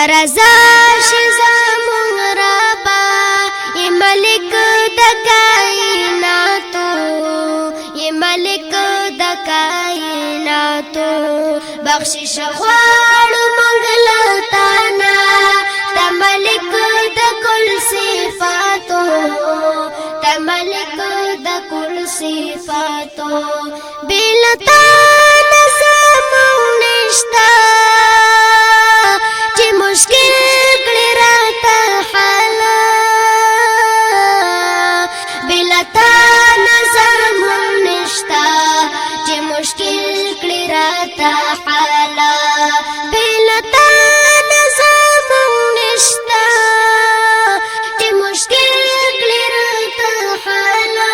ترزا شزامون ربا یہ ملک دا کائناتو یہ ملک دا کائناتو بخشش غواړو موږ لتانا تا ملک دا کل صفاتو تا ملک دا کل صفاتو بلتا نظامون نشتا چی مشکل کړی راته حالا بلتا نظامون نشتا چی مشکل کړی راته حالا بلتا نظامون نشتا چی مشکل کړی راته حالا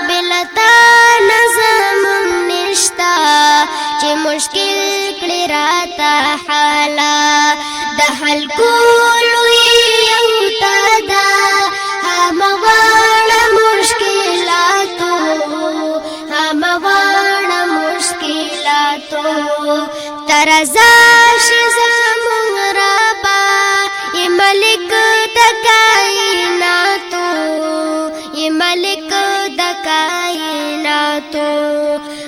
بلتا نظامون نشتا چی مشکل کړی راته حالا د حل کولو یو تا دا همغاړه مشکلاتو همغاړه مشکلاتو ترزا شي زموږ ربا یې ملک د کائناتو یې ملک د کائناتو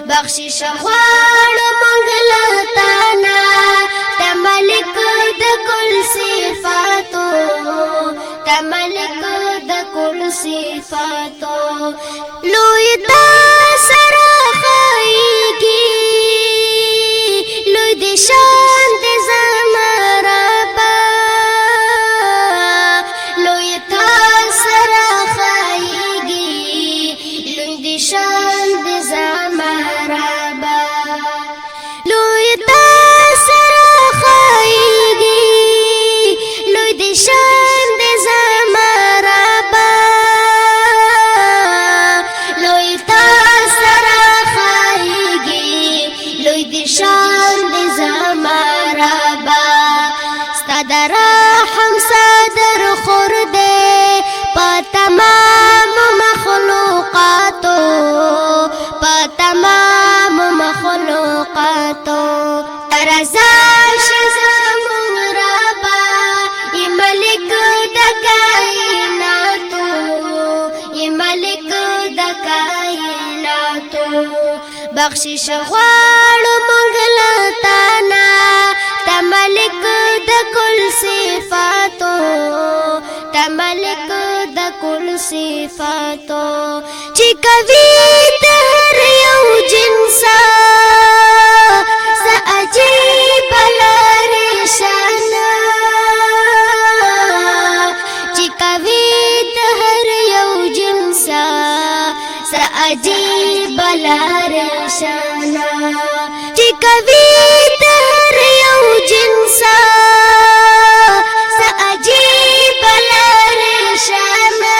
بخشش غواړو موږ لتانا تا ملک د کل صفاتو تا ملک د کل صفاتو لوی تا سره خایږي لوی د شان د زما ربا لوی تا سره خایږي لوی د شان د زما ربا لوی تا سره خایږي لوی د شان د زما ربا لوی تا سره خایږي لوی د شان د زما ربا ستا د رحم صدر خور دې په تمام مخلوقاتو په تمام مخلوقاتو ترزا شي زموږ ربا یې ملک د کائناتو یې ملک د کائناتو بخشش غواړو موږ لتانا تا ملک د کل صفاتو تا ملک د کل صفاتو چې کوي تر یو جنسا س عجیب لارې شانا چې کوي تر یو جنسا س عجیب لارې شانا چې کوي تر یو جنسا س عجیب لارې شانا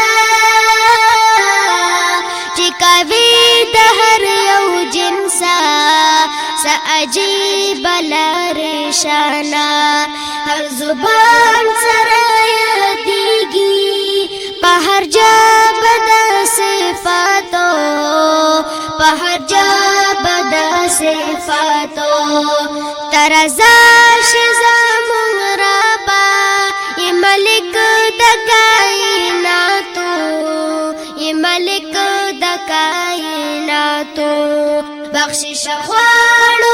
چې کوي د هر یو جنسا س عجیب لارې شانا هر زبان سره یادېږي په هر جبه د صفاتو په هر جبه د صفاتو ترزا شي زموږ ربا یې ملک د کائناتو یې ملک د کائناتو بخشش غواړو